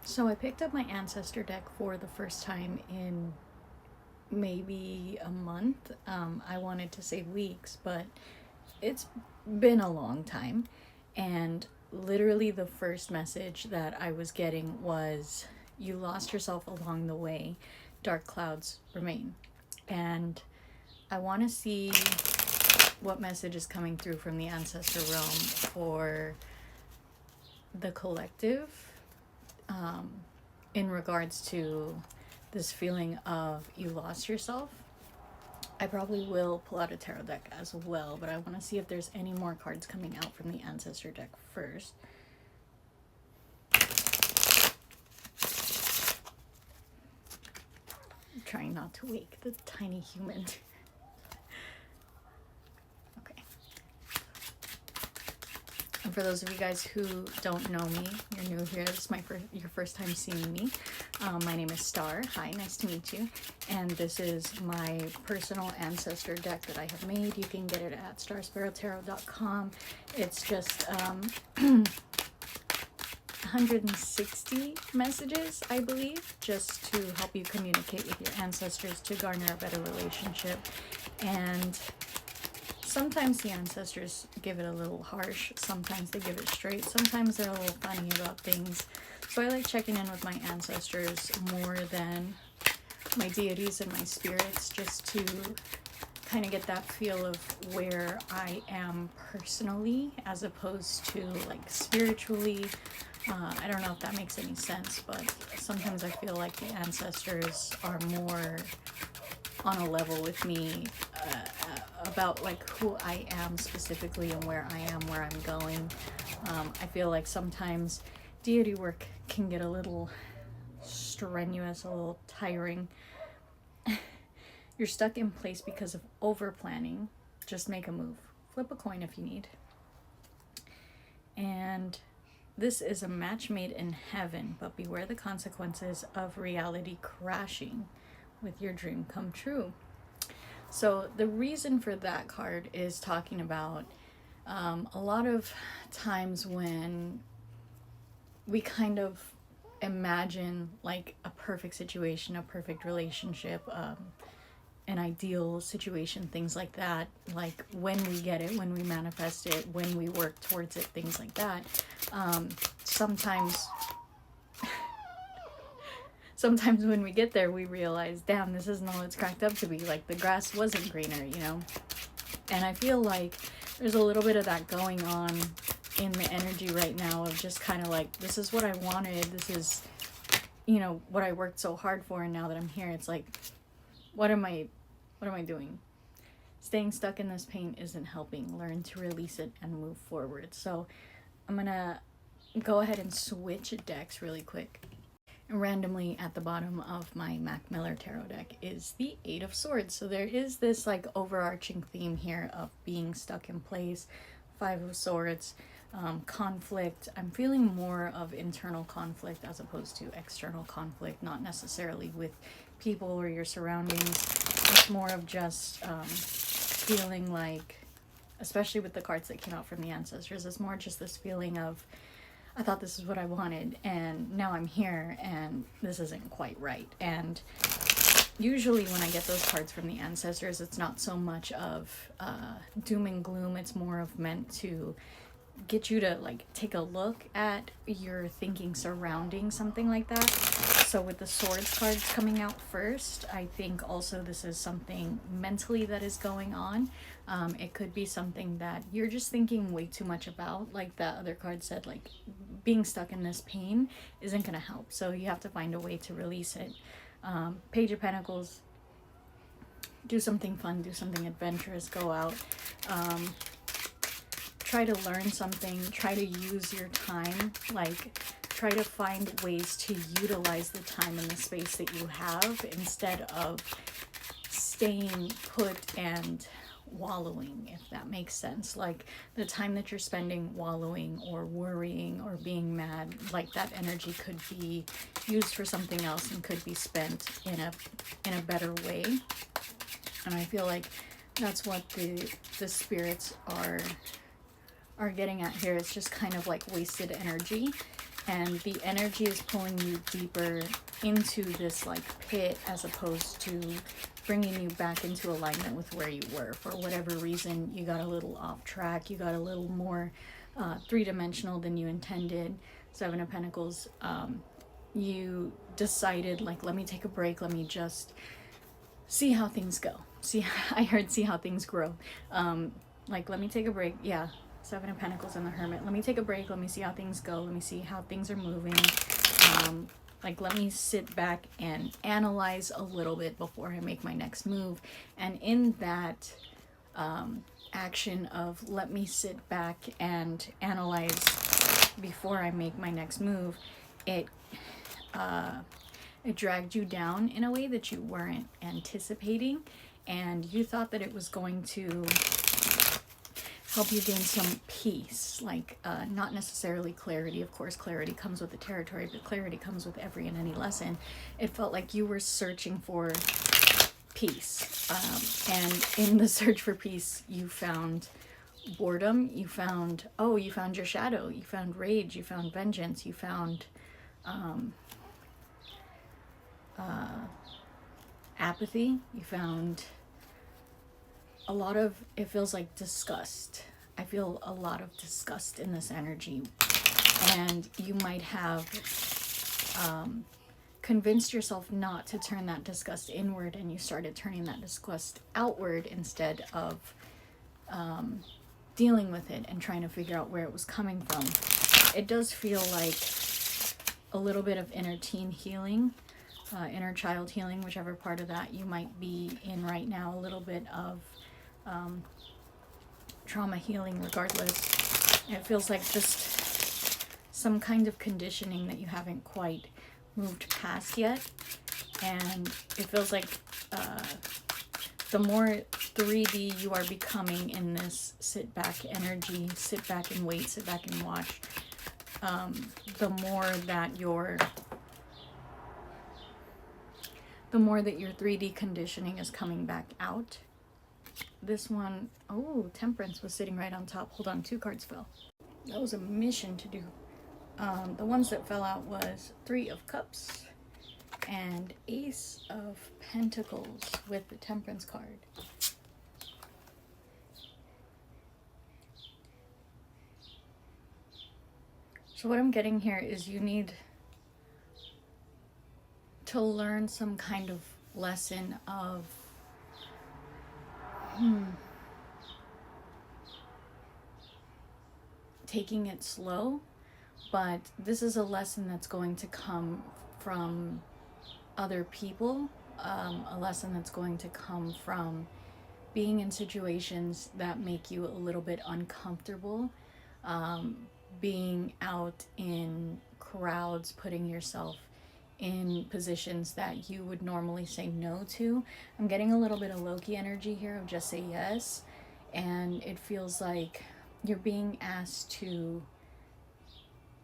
So I picked up my Ancestor deck for the first time in maybe a month. I wanted to say weeks, but it's been a long time. And literally, the first message that I was getting was, "You lost yourself along the way. Dark clouds remain." And I want to see what message is coming through from the Ancestor realm for the collective, in regards to this feeling of you lost yourself. I probably will pull out a tarot deck as well, but I want to see if there's any more cards coming out from the Ancestor deck first. I'm trying not to wake the tiny human. Okay. And for those of you guys who don't know me, you're new here, this is your first time seeing me. My name is Star. Hi, nice to meet you. And this is my personal Ancestor deck that I have made. You can get it at starsparrowtarot.com. It's just 160 messages, I believe, just to help you communicate with your ancestors to garner a better relationship. And sometimes the ancestors give it a little harsh, sometimes they give it straight, sometimes they're a little funny about things. So I like checking in with my ancestors more than my deities and my spirits, just to kind of get that feel of where I am personally as opposed to like spiritually. I don't know if that makes any sense, but sometimes I feel like the ancestors are more on a level with me about like who I am specifically and where I am, where I'm going. I feel like sometimes deity work can get a little strenuous, a little tiring. You're stuck in place because of over planning. Just make a move. Flip a coin if you need. And this is a match made in heaven, but beware the consequences of reality crashing with your dream come true. So the reason for that card is talking about a lot of times when we kind of imagine like a perfect situation, a perfect relationship, an ideal situation, things like that, like when we get it, when we manifest it, when we work towards it, things like that. Sometimes when we get there, we realize, damn, this isn't all it's cracked up to be. Like, the grass wasn't greener, you know? And I feel like there's a little bit of that going on in the energy right now of just kind of like, this is what I wanted. This is, you know, what I worked so hard for. And now that I'm here, it's like, what am I doing? Staying stuck in this pain isn't helping. Learn to release it and move forward. So I'm going to go ahead and switch decks really quick. And randomly at the bottom of my Mac Miller tarot deck is the Eight of Swords. So there is this like overarching theme here of being stuck in place. Five of Swords, conflict. I'm feeling more of internal conflict as opposed to external conflict, not necessarily with people or your surroundings. It's more of just feeling like, especially with the cards that came out from the ancestors, it's more just this feeling of, I thought this is what I wanted, and now I'm here, and this isn't quite right. And usually when I get those cards from the ancestors, it's not so much of doom and gloom. It's more of meant to get you to like take a look at your thinking surrounding something like that. So with the Swords cards coming out first, I think also this is something mentally that is going on. It could be something that you're just thinking way too much about. Like that other card said, like being stuck in this pain isn't going to help. So you have to find a way to release it. Page of Pentacles, do something fun, do something adventurous, go out. Try to learn something, try to use your time, like try to find ways to utilize the time and the space that you have instead of staying put and wallowing, if that makes sense. Like the time that you're spending wallowing or worrying or being mad, like that energy could be used for something else and could be spent in a better way. And I feel like that's what the spirits are getting at here. It's just kind of like wasted energy. and the energy is pulling you deeper into this like pit, as opposed to bringing you back into alignment with where you were. For whatever reason, you got a little off track, you got a little more three-dimensional than you intended. Seven of Pentacles, you decided, like, let me take a break, let me just see how things go. See, I heard see how things grow. Like, let me take a break. Yeah, Seven of Pentacles and the Hermit. Let me take a break, let me see how things go, let me see how things are moving. Like, let me sit back and analyze a little bit before I make my next move. And in that action of let me sit back and analyze before I make my next move, it dragged you down in a way that you weren't anticipating, and you thought that it was going to help you gain some peace, like not necessarily clarity. Of course, clarity comes with the territory, but clarity comes with every and any lesson. It felt like you were searching for peace, and in the search for peace, you found boredom, you found your shadow, you found rage, you found vengeance, you found apathy, you found a lot of, it feels like disgust. I feel a lot of disgust in this energy, and you might have convinced yourself not to turn that disgust inward, and you started turning that disgust outward instead of dealing with it and trying to figure out where it was coming from. It does feel like a little bit of inner teen healing, inner child healing, whichever part of that you might be in right now. A little bit of trauma healing regardless. It feels like just some kind of conditioning that you haven't quite moved past yet. And it feels like the more 3D you are becoming in this sit back energy, sit back and wait, sit back and watch, the more that your 3D conditioning is coming back out. This one, oh, Temperance was sitting right on top. Hold on, 2 cards fell. That was a mission to do. The ones that fell out was 3 of Cups and Ace of Pentacles with the Temperance card. So what I'm getting here is you need to learn some kind of lesson of taking it slow, but this is a lesson that's going to come from other people, a lesson that's going to come from being in situations that make you a little bit uncomfortable, being out in crowds, putting yourself in positions that you would normally say no to. I'm getting a little bit of Loki energy here of just say yes, and it feels like you're being asked to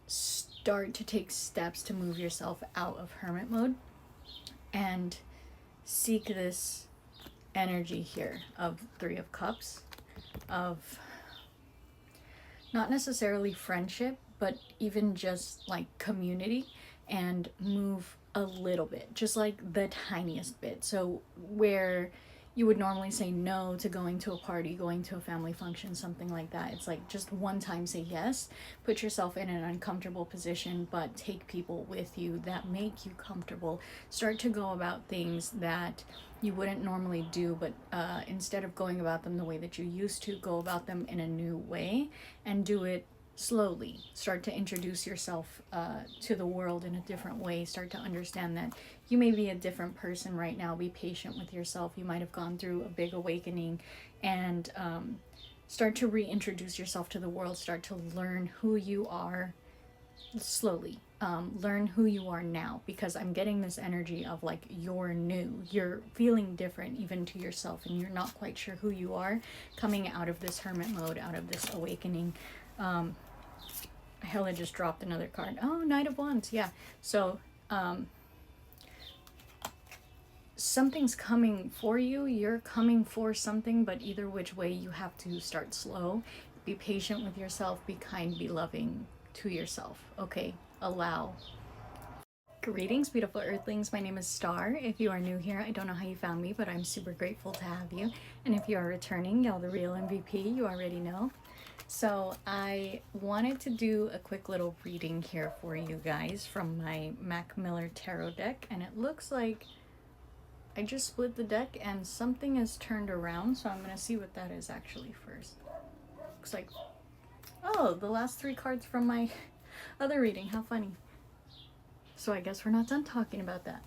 start to take steps to move yourself out of hermit mode and seek this energy here of 3 of Cups, of not necessarily friendship, but even just like community, and move a little bit, just like the tiniest bit. So where you would normally say no to going to a party, going to a family function, something like that, it's like just one time say yes, put yourself in an uncomfortable position, but take people with you that make you comfortable. Start to go about things that you wouldn't normally do, but instead of going about them the way that you used to, go about them in a new way and do it slowly. Start to introduce yourself to the world in a different way. Start to understand that you may be a different person right now. Be patient with yourself. You might have gone through a big awakening, and start to reintroduce yourself to the world. Start to learn who you are slowly. Learn who you are now, because I'm getting this energy of like you're new, you're feeling different even to yourself, and you're not quite sure who you are coming out of this hermit mode, out of this awakening. Hella just dropped another card. Oh, Knight of Wands. Yeah. So something's coming for you. You're coming for something, but either which way, you have to start slow. Be patient with yourself. Be kind. Be loving to yourself. Okay. allow. Greetings, beautiful earthlings. My name is Star. If you are new here, I don't know how you found me, but I'm super grateful to have you. And if you are returning, y'all the real MVP, you already know. So I wanted to do a quick little reading here for you guys from my Mac Miller Tarot deck. And it looks like I just split the deck and something is turned around. So I'm going to see what that is actually first. Looks like, oh, the last 3 cards from my other reading. How funny. So I guess we're not done talking about that.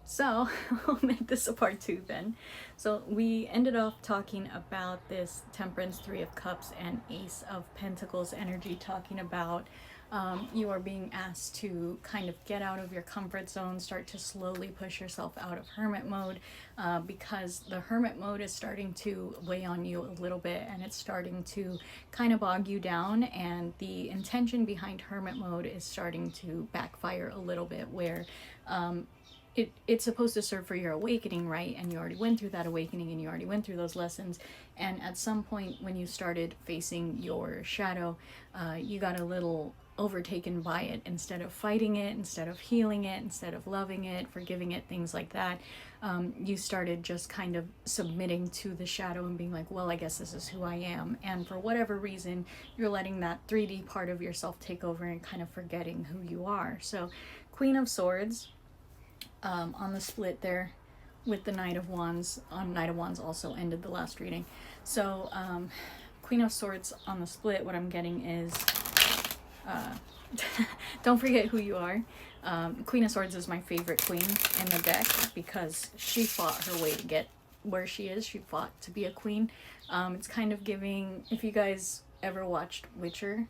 So we'll make this a part 2 then. So we ended off talking about this Temperance, 3 of Cups, and Ace of Pentacles energy, talking about you are being asked to kind of get out of your comfort zone, start to slowly push yourself out of hermit mode, because the hermit mode is starting to weigh on you a little bit, and it's starting to kind of bog you down, and the intention behind hermit mode is starting to backfire a little bit, where it's supposed to serve for your awakening, right? And you already went through that awakening and you already went through those lessons. And at some point when you started facing your shadow, you got a little overtaken by it. Instead of fighting it, instead of healing it, instead of loving it, forgiving it, things like that, you started just kind of submitting to the shadow and being like, well, I guess this is who I am. And for whatever reason, you're letting that 3D part of yourself take over and kind of forgetting who you are. So Queen of Swords, on the split there with the Knight of Wands. Knight of Wands also ended the last reading. So Queen of Swords on the split, what I'm getting is don't forget who you are. Queen of Swords is my favorite queen in the deck because she fought her way to get where she is. She fought to be a queen. It's kind of giving, if you guys ever watched Witcher,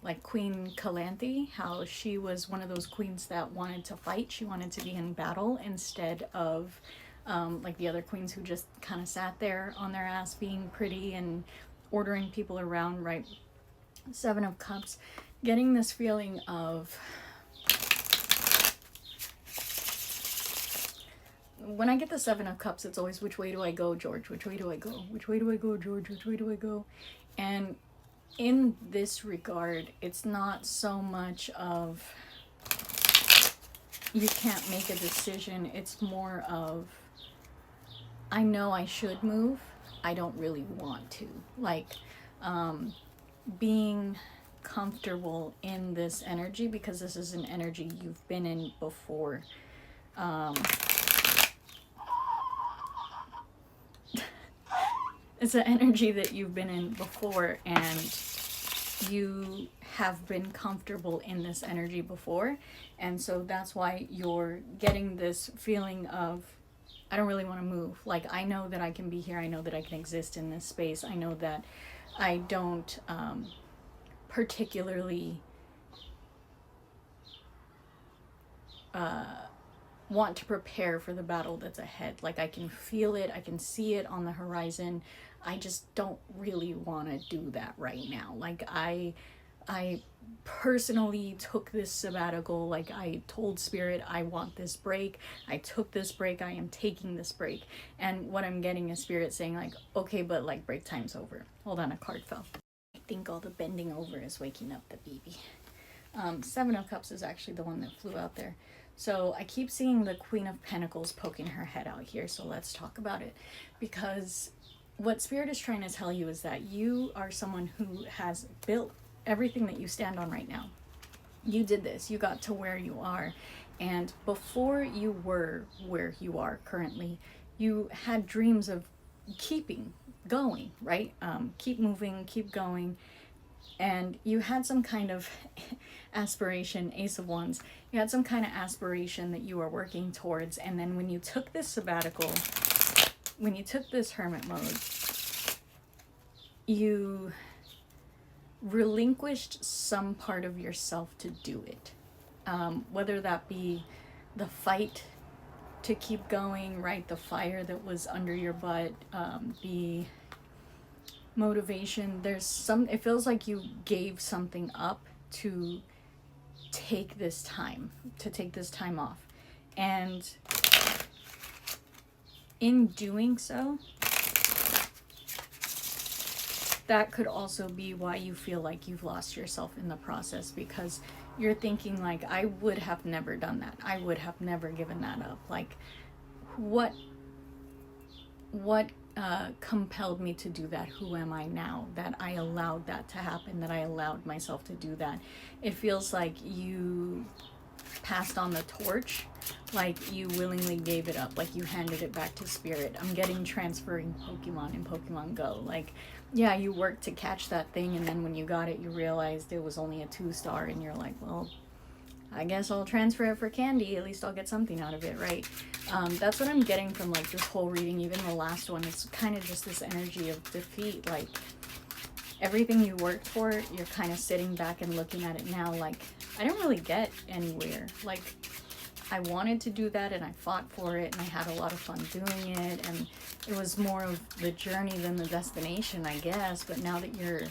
like Queen Calanthe, how she was one of those queens that wanted to fight. She wanted to be in battle instead of like the other queens who just kind of sat there on their ass being pretty and ordering people around, right? 7 of Cups, getting this feeling of, when I get the 7 of Cups, it's always, which way do I go, George? Which way do I go? Which way do I go, George? Which way do I go? And in this regard, it's not so much of you can't make a decision. It's more of, I know I should move. I don't really want to. Like, being comfortable in this energy, because this is an energy you've been in before. It's an energy that you've been in before, and you have been comfortable in this energy before, and so that's why you're getting this feeling of, I don't really want to move. Like, I know that I can be here. I know that I can exist in this space. I know that I don't particularly want to prepare for the battle that's ahead. Like, I can feel it, I can see it on the horizon. I just don't really want to do that right now. Like, I personally took this sabbatical. Like, I told Spirit, I want this break. I took this break. I am taking this break. And what I'm getting is Spirit saying, like, okay, but like, break time's over. Hold on, a card fell. I think all the bending over is waking up the baby. 7 of Cups is actually the one that flew out there. So I keep seeing the Queen of Pentacles poking her head out here. So let's talk about it, because what Spirit is trying to tell you is that you are someone who has built everything that you stand on right now. You did this. You got to where you are. And before you were where you are currently, you had dreams of keeping going, right? Keep moving, keep going. And you had some kind of aspiration, Ace of Wands, you had some kind of aspiration that you were working towards. And then when you took this sabbatical, when you took this hermit mode, you relinquished some part of yourself to do it. Whether that be the fight to keep going, right? The fire that was under your butt, the motivation. There's some, it feels like you gave something up to take this time off. And in doing so, that could also be why you feel like you've lost yourself in the process, because you're thinking like, I would have never done that. I would have never given that up. Like, what compelled me to do that? Who am I now that I allowed that to happen, that I allowed myself to do that? It feels like you passed on the torch, like you willingly gave it up, like you handed it back to spirit. I'm getting transferring Pokemon in Pokemon Go. Like, yeah, you worked to catch that thing, and then when you got it, you realized it was only a 2-star, and you're like, well, I guess I'll transfer it for candy. At least I'll get something out of it, right? That's what I'm getting from like this whole reading. Even the last one, it's kind of just this energy of defeat. Like, everything you worked for, you're kind of sitting back and looking at it now like, I didn't really get anywhere. Like, I wanted to do that and I fought for it and I had a lot of fun doing it, and it was more of the journey than the destination, I guess. But now that you're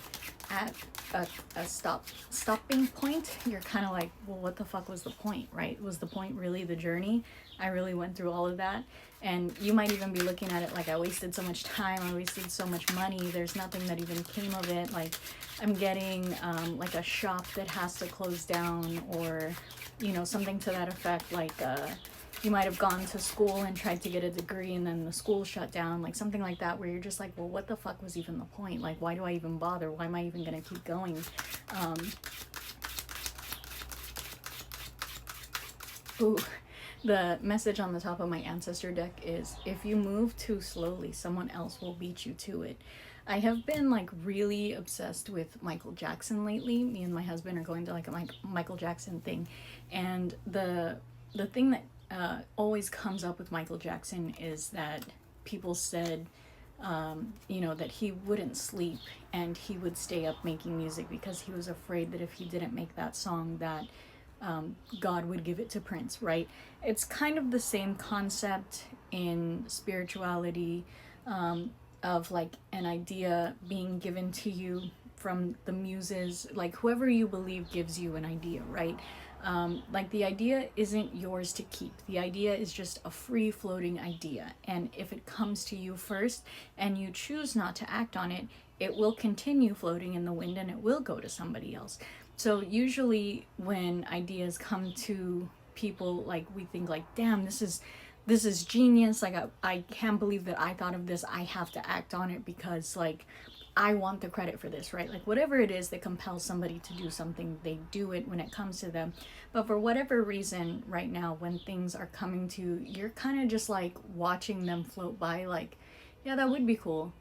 at a stopping point, you're kind of like, well, what the fuck was the point, right? Was the point really the journey? I really went through all of that. And you might even be looking at it like, I wasted so much time, I wasted so much money, there's nothing that even came of it. Like, I'm getting like a shop that has to close down, or, you know, something to that effect. Like, you might have gone to school and tried to get a degree and then the school shut down, like something like that, where you're just like, well, what the fuck was even the point? Like, why do I even bother? Why am I even gonna keep going? Ooh, the message on the top of my Ancestor deck is, if you move too slowly, someone else will beat you to it. I have been like really obsessed with Michael Jackson lately. Me and my husband are going to like a Michael Jackson thing, and the thing that always comes up with Michael Jackson is that people said, you know, that he wouldn't sleep and he would stay up making music because he was afraid that if he didn't make that song, that God would give it to Prince, right? It's kind of the same concept in spirituality, of like an idea being given to you from the muses. Like, whoever you believe gives you an idea, right? Like, the idea isn't yours to keep. The idea is just a free floating idea. And if it comes to you first and you choose not to act on it, it will continue floating in the wind and it will go to somebody else. So usually when ideas come to people, like, we think like, damn, this is genius. Like, I can't believe that I thought of this. I have to act on it because, like, I want the credit for this, right? Like, whatever it is that compels somebody to do something, they do it when it comes to them. But for whatever reason, right now, when things are coming to you, you're kind of just like watching them float by, like, yeah, that would be cool.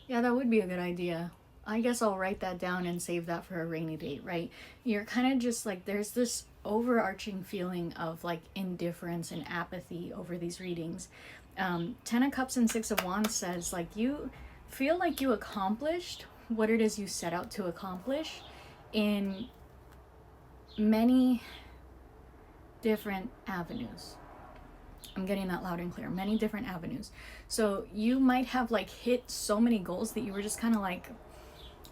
Yeah, that would be a good idea. I guess I'll write that down and save that for a rainy day, right? You're kind of just like, there's this overarching feeling of like indifference and apathy over these readings. 10 of Cups and 6 of Wands says, like, you feel like you accomplished what it is you set out to accomplish in many different avenues. I'm getting that loud and clear. Many different avenues. So you might have like hit so many goals that you were just kind of like,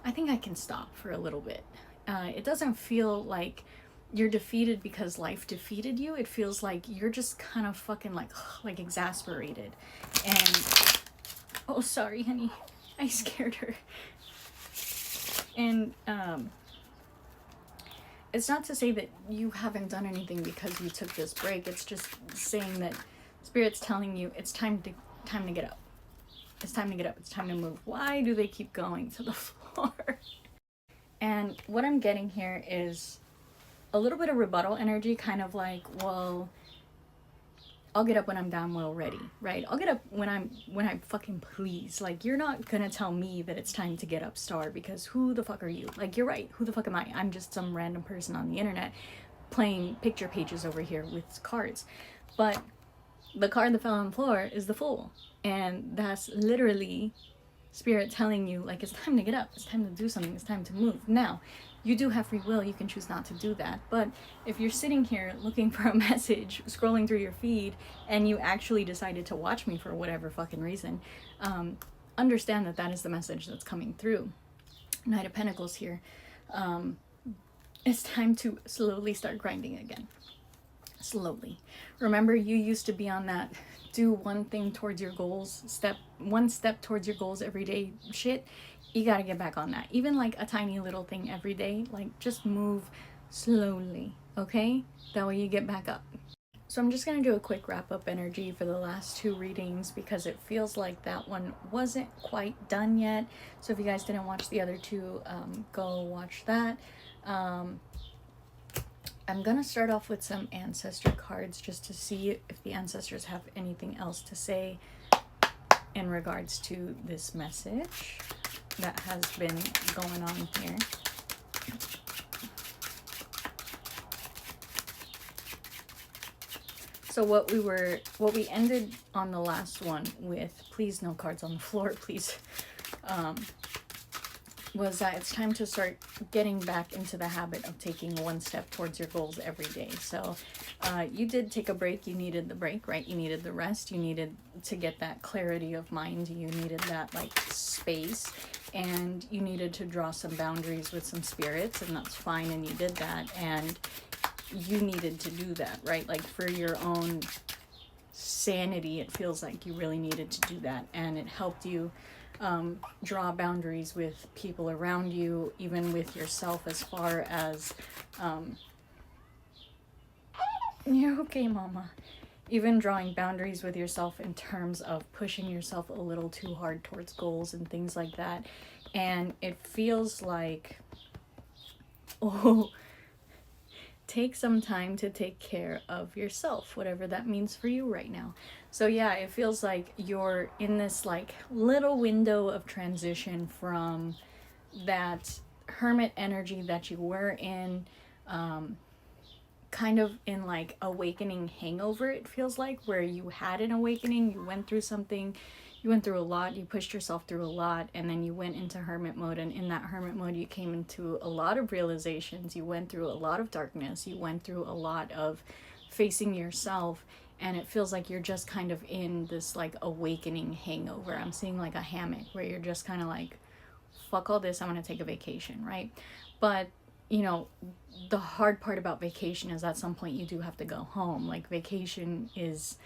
I think I can stop for a little bit. It doesn't feel like you're defeated because life defeated you. It feels like you're just kind of fucking like exasperated. And oh, sorry, honey, I scared her. And it's not to say that you haven't done anything because you took this break. It's just saying that Spirit's telling you it's time to get up. It's time to get up. It's time to move. Why do they keep going to the floor? And what I'm getting here is a little bit of rebuttal energy, kind of like, well, I'll get up when I'm damn well ready, right? I'll get up when I fucking please. Like, you're not gonna tell me that it's time to get up, star, because who the fuck are you? Like, you're right. Who the fuck am I? I'm just some random person on the internet playing picture pages over here with cards. But the card that fell on the floor is the Fool. And that's literally Spirit telling you, like, it's time to get up. It's time to do something. It's time to move. Now, you do have free will. You can choose not to do that. But if you're sitting here looking for a message, scrolling through your feed, and you actually decided to watch me for whatever fucking reason, understand that that is the message that's coming through. Knight of Pentacles here. It's time to slowly start grinding again. Slowly. Remember, you used to be on that do one thing towards your goals, one step towards your goals every day shit. You gotta get back on that. Even like a tiny little thing every day, like just move slowly, okay? That way you get back up. So I'm just going to do a quick wrap up energy for the last two readings because it feels like that one wasn't quite done yet. So if you guys didn't watch the other two, go watch that. I'm going to start off with some ancestor cards just to see if the ancestors have anything else to say in regards to this message that has been going on here. So what we ended on the last one with, please no cards on the floor, please, was that it's time to start getting back into the habit of taking one step towards your goals every day. So you did take a break. You needed the break, right? You needed the rest. You needed to get that clarity of mind. You needed that like space, and you needed to draw some boundaries with some spirits, and that's fine. And you did that, and you needed to do that, right? Like for your own sanity, it feels like you really needed to do that, and it helped you draw boundaries with people around you, even with yourself, as far as you're okay, mama, even drawing boundaries with yourself in terms of pushing yourself a little too hard towards goals and things like that. And it feels like, oh, take some time to take care of yourself, whatever that means for you right now. So yeah, it feels like you're in this like little window of transition from that hermit energy that you were in, kind of in like awakening hangover, it feels like, where you had an awakening, you went through something, you went through a lot, you pushed yourself through a lot, and then you went into hermit mode. And in that hermit mode, you came into a lot of realizations, you went through a lot of darkness, you went through a lot of facing yourself, and it feels like you're just kind of in this like awakening hangover. I'm seeing like a hammock where you're just kind of like, fuck all this, I'm gonna take a vacation, right? But you know, the hard part about vacation is at some point you do have to go home. Like vacation is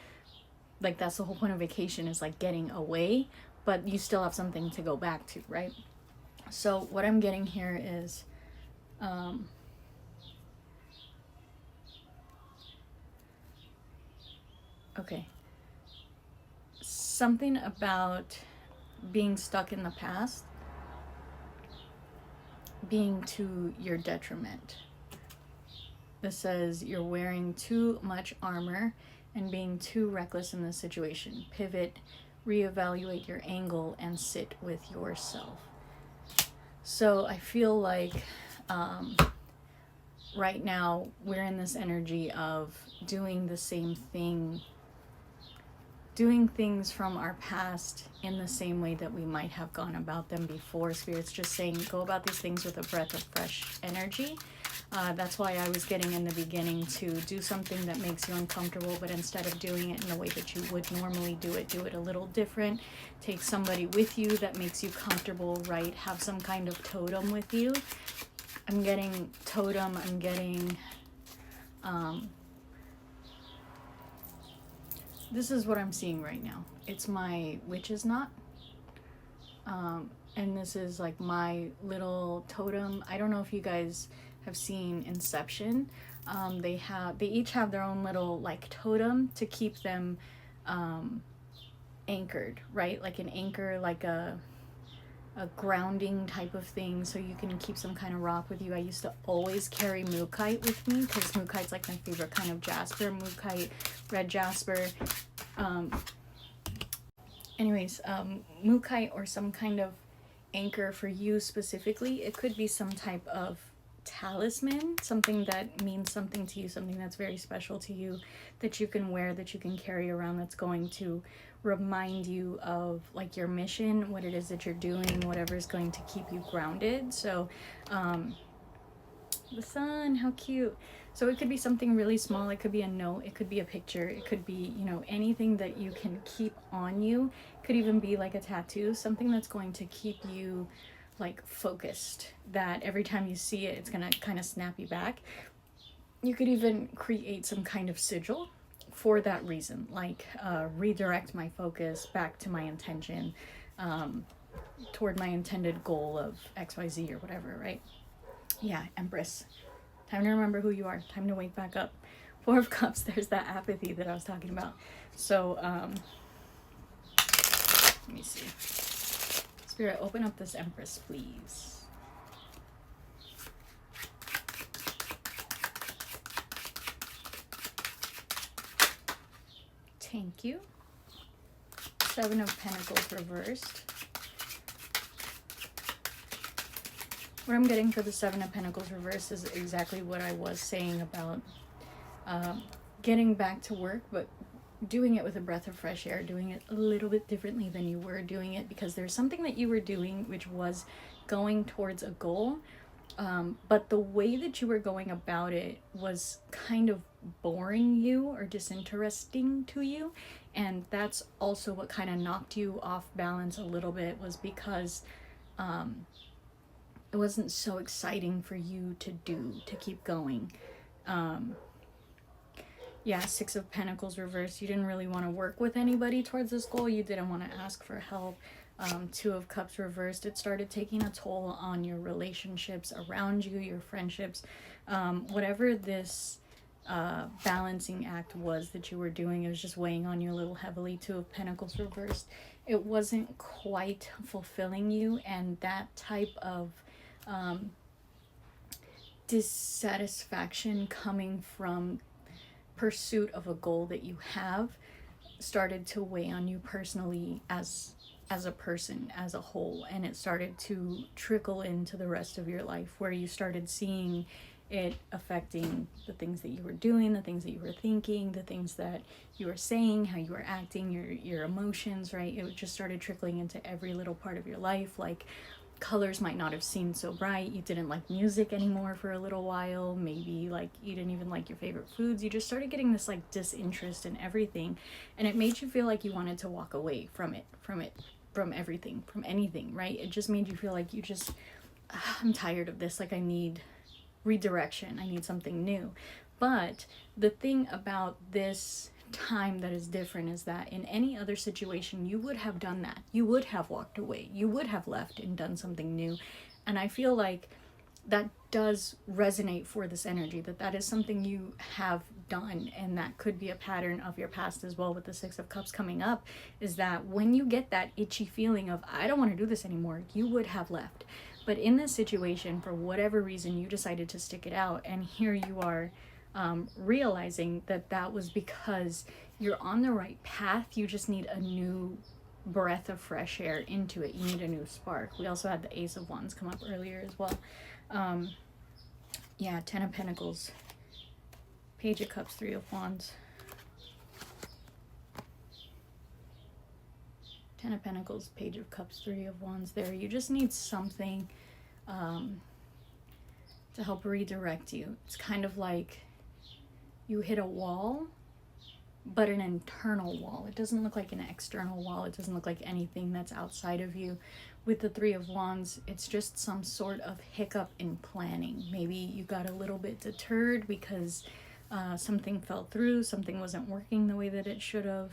like, that's the whole point of vacation, is like getting away, but you still have something to go back to, right? So what I'm getting here is okay, something about being stuck in the past being to your detriment. This says you're wearing too much armor and being too reckless in this situation. Pivot, reevaluate your angle, and sit with yourself. So I feel like right now we're in this energy of doing the same thing, doing things from our past in the same way that we might have gone about them before. Spirit's just saying, go about these things with a breath of fresh energy. That's why I was getting in the beginning to do something that makes you uncomfortable, but instead of doing it in the way that you would normally do it a little different. Take somebody with you that makes you comfortable, right? Have some kind of totem with you. I'm getting totem, I'm getting this is what I'm seeing right now. It's my witch's knot. And this is like my little totem. I don't know if you guys have seen Inception. They each have their own little like totem to keep them anchored, right? Like an anchor, like a grounding type of thing, so you can keep some kind of rock with you. I used to always carry mookaite with me because mookaite's like my favorite kind of jasper. Mookaite, red jasper. Mookaite, or some kind of anchor for you specifically. It could be some type of talisman, something that means something to you, something that's very special to you, that you can wear, that you can carry around, that's going to remind you of like your mission, what it is that you're doing, whatever is going to keep you grounded. So the sun, how cute. So it could be something really small. It could be a note, it could be a picture, it could be, you know, anything that you can keep on you. It could even be like a tattoo, something that's going to keep you like focused, that every time you see it, it's gonna kind of snap you back. You could even create some kind of sigil for that reason, like redirect my focus back to my intention, toward my intended goal of XYZ or whatever, right? Yeah, Empress. Time to remember who you are. Time to wake back up. Four of Cups, there's that apathy that I was talking about. So, let me see. Spirit, open up this Empress, please. Thank you. Seven of Pentacles reversed. What I'm getting for the Seven of Pentacles reversed is exactly what I was saying about getting back to work, but doing it with a breath of fresh air, doing it a little bit differently than you were doing it, because there's something that you were doing which was going towards a goal, but the way that you were going about it was kind of boring you or disinteresting to you, and that's also what kind of knocked you off balance a little bit, was because it wasn't so exciting for you to keep going. Yeah, Six of Pentacles reversed. You didn't really want to work with anybody towards this goal. You didn't want to ask for help. Two of Cups reversed. It started taking a toll on your relationships around you, your friendships. Whatever this balancing act was that you were doing, it was just weighing on you a little heavily. Two of Pentacles reversed. It wasn't quite fulfilling you, and that type of dissatisfaction coming from pursuit of a goal that you have started to weigh on you personally as a person, as a whole, and it started to trickle into the rest of your life, where you started seeing it affecting the things that you were doing, the things that you were thinking, the things that you were saying, how you were acting, your emotions, right? It just started trickling into every little part of your life. Like, colors might not have seemed so bright. You didn't like music anymore for a little while. Maybe like you didn't even like your favorite foods. You just started getting this like disinterest in everything, and it made you feel like you wanted to walk away from everything, from anything, right? It just made you feel like you just, I'm tired of this. Like, I need redirection. I need something new. But the thing about this time that is different is that in any other situation you would have done that. You would have walked away. You would have left and done something new. And I feel like that does resonate for this energy, that is something you have done, and that could be a pattern of your past as well. With the Six of Cups coming up, is that when you get that itchy feeling of I don't want to do this anymore, you would have left. But in this situation, for whatever reason, you decided to stick it out, and here you are realizing that was because you're on the right path. You just need a new breath of fresh air into it. You need a new spark. We also had the Ace of Wands come up earlier as well. Yeah, Ten of Pentacles, Page of Cups, Three of Wands, Ten of Pentacles, Page of Cups, Three of Wands there. You just need something to help redirect you. It's kind of like you hit a wall, but an internal wall. It doesn't look like an external wall. It doesn't look like anything that's outside of you. With the Three of Wands, it's just some sort of hiccup in planning. Maybe you got a little bit deterred because something fell through, something wasn't working the way that it should have.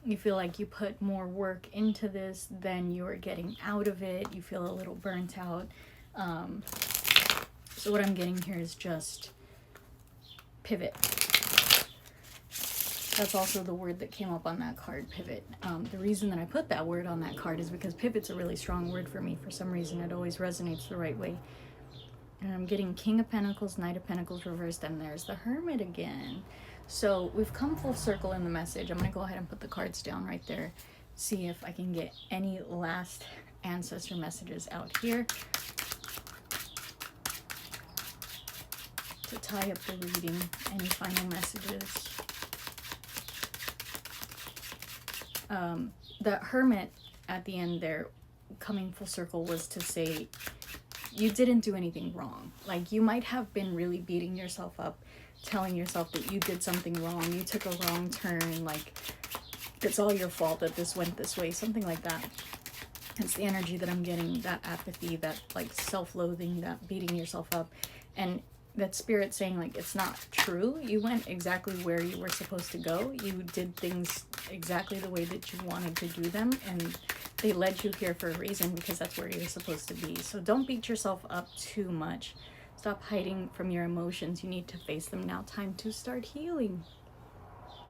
You feel like you put more work into this than you're getting out of it. You feel a little burnt out. So what I'm getting here is just pivot. That's also the word that came up on that card, pivot. The reason that I put that word on that card is because pivot's a really strong word for me. For some reason, it always resonates the right way. And I'm getting King of Pentacles, Knight of Pentacles reversed, and there's the Hermit again. So we've come full circle in the message. I'm going to go ahead and put the cards down right there. See if I can get any last ancestor messages out here to tie up the reading. Any final messages? The Hermit at the end there, coming full circle, was to say you didn't do anything wrong. Like, you might have been really beating yourself up, telling yourself that you did something wrong, you took a wrong turn, like it's all your fault that this went this way, something like that. It's the energy that I'm getting, that apathy, that like self-loathing, that beating yourself up, and that spirit saying like it's not true. You went exactly where you were supposed to go. You did things exactly the way that you wanted to do them, and they led you here for a reason, because that's where you're supposed to be. So don't beat yourself up too much. Stop hiding from your emotions. You need to face them now. Time to start healing.